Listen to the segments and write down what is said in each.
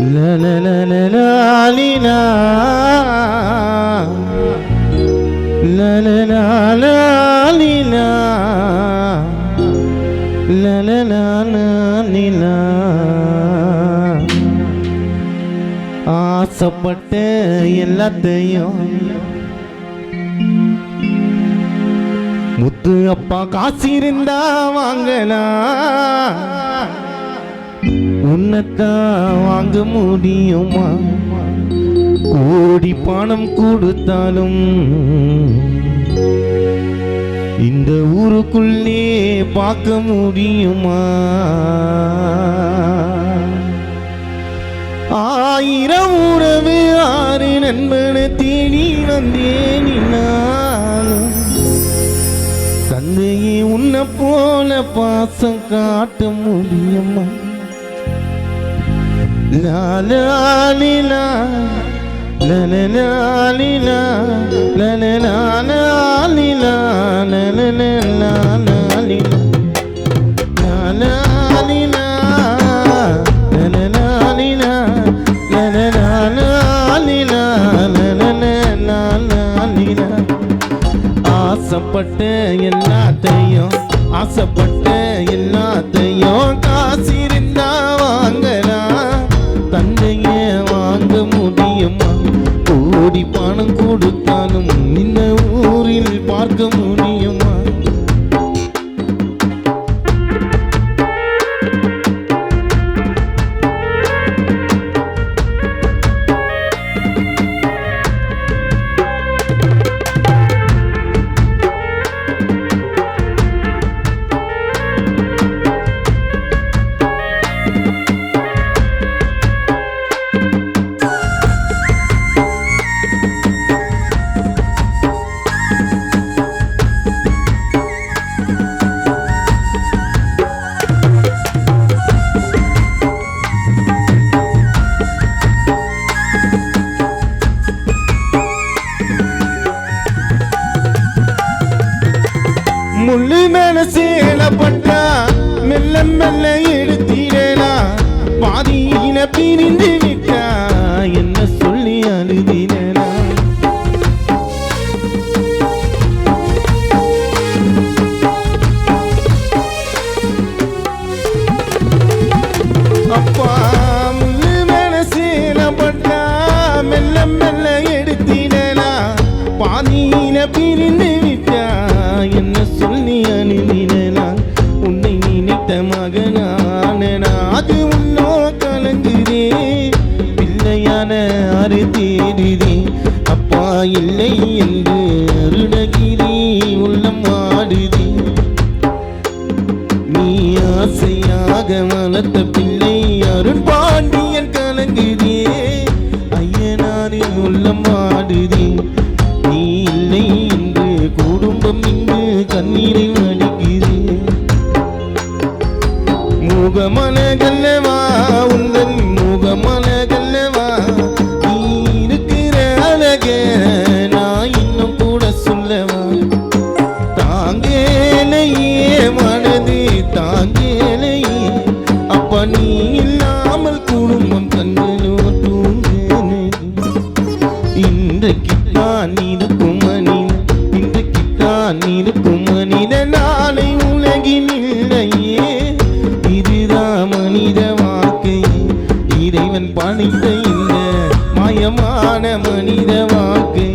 La la la la la lina, la la la la lina, la la la la lina. ஆசைப்பட்ட எல்லாத்தையும் முத்து அப்பா காசு இருந்தா வாங்கலாம், உன்னத்தான் வாங்க முடியுமா? கோடி பணம் கொடுத்தாலும் இந்த ஊருக்குள்ளே பார்க்க முடியுமா? ஆயிரம் உறவு ஆறு நண்பனை தேடி வந்தேன் நானும். தந்தையே உன்னை போல பாசம் காட்ட முடியுமா? La la lila, la la la lila, la la la la lila, la la la la la lila, la la lila, la la la lila, la la la la lila, la la la la la lila. ஆசைப்பட்ட எல்லாத்தையும் ஆசைப்பட்ட எல்லாத்தையும் காசு இருந்தா வாங்கலாம், தந்தைய வாங்க முடியுமா? கோடி பணம் கொடுத்தாலும் இந்த ஊரில் பார்க்க முடியுமா? முள்ளு மேல சேலப்பட்டா மெல்ல மெல்ல எடுத்திடலா, பாதியின பிரிந்து விட்டா என்ன சொல்லி அழுதினா? அப்பா முள்ளு மேல சேலப்பட்டா மெல்ல மெல்ல எடுத்திடலா, பாதியின பிரிந்து விட்டா என்ன சொல்லி அழுதினா? உன்னை நினைத்த மகனான அது உன்னோ கலங்குதே, பிள்ளையான அரு தேடுதே, அப்பா இல்லை என்று அருணகிரி உள்ளம் ஆடுதே. நீ ஆசையாக வளர்த்த பிள்ளை அருண் பாண்டியன் கலங்குதே, ஐயனாரின் உள்ளம் ஆடுதே. நீ இல்லை என்று குடும்பம் இங்கு கண்ணீரை வடிக்குதே. முகமலகல்லவா உந்தன் முகமலகல்லவா, நீ இருக்கிற அழக நான் இன்னும் கூட சொல்லவா? தாங்கேலையே மனது தாங்கேலையே, அப்பா நீ இல்லாமல் குடும்பம் கண்களோ தூங்கேனே. இன்றைக்குத்தான் இருக்கும் மனிதன், இன்றைக்குத்தான் இருக்கும் மனிதன், நாளை உலகில் இல்லையே. இதுதான் மனித வாழ்க்கையே, இறைவன் படைத்த இந்த மாயமான மனித வாழ்க்கை.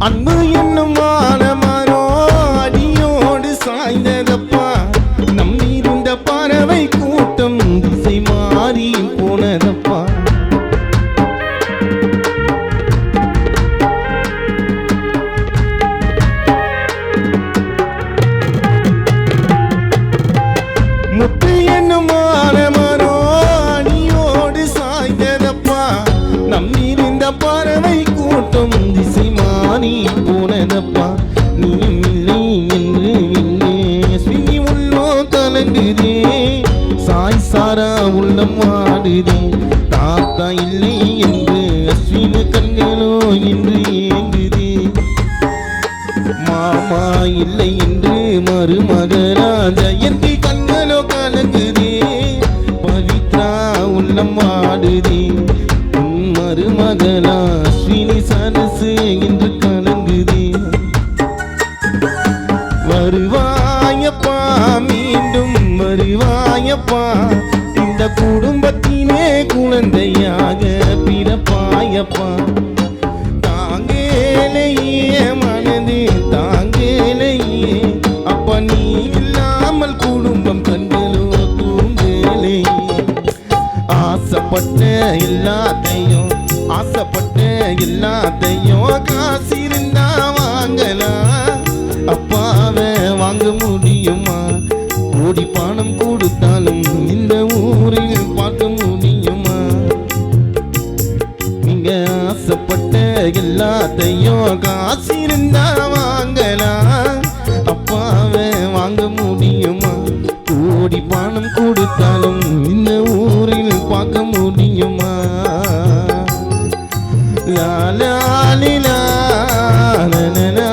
அன்பு என்னும் மானமரோ அடியோடு சாய்ந்ததப்பா, நம்பியிருந்த பறவை கூட்டம் திசை மாறி போனதப்பா. முத்து என்னும் மானமரோ அடியோடு சாய்ந்ததப்பா, நம்பியிருந்த பறவை கூட்டம் திசை மாறி போனதப்பா. நீயும் சாரா உள்ளம் வாடுதே. தாத்தா இல்லை என்று அஸ்வினு கண்களோ இன்று ஏங்குதே. மாமா இல்லை என்று மருமகளா ஜெயந்தி கண்களோ கலங்குதே. பவித்ரா உள்ளம் வாடுதே. உன் மருமகளா அஸ்வினி சரசு என்று கலங்குதே. வருவாயப்பா மீண்டும் வருவாயப்பா, இந்த குடும்பத்தினே குழந்தையாக பிறப்பாயப்பா. தாங்கேலையே மனது தாங்கேலையே, அப்பா நீ இல்லாமல் குடும்பம் கண்களோ தூங்கலையே. ஆசைப்பட்ட எல்லாத்தையும் ஆசைப்பட்ட எல்லாத்தையும் காசிருந்தா வாங்கலாம். அப்பாவை வாங்க முடியுமா? கோடி பணம் கொடுத்தாலும் இந்த ஊரில் பார்க்க முடியுமா? நீங்க ஆசைப்பட்ட எல்லாத்தையும் காசிருந்தா வாங்கலாம். அப்பாவை வாங்க முடியுமா? கோடி பணம் கொடுத்தாலும் இந்த ஊரில் பார்க்க முடியுமா? லா லா லா லா லா லா.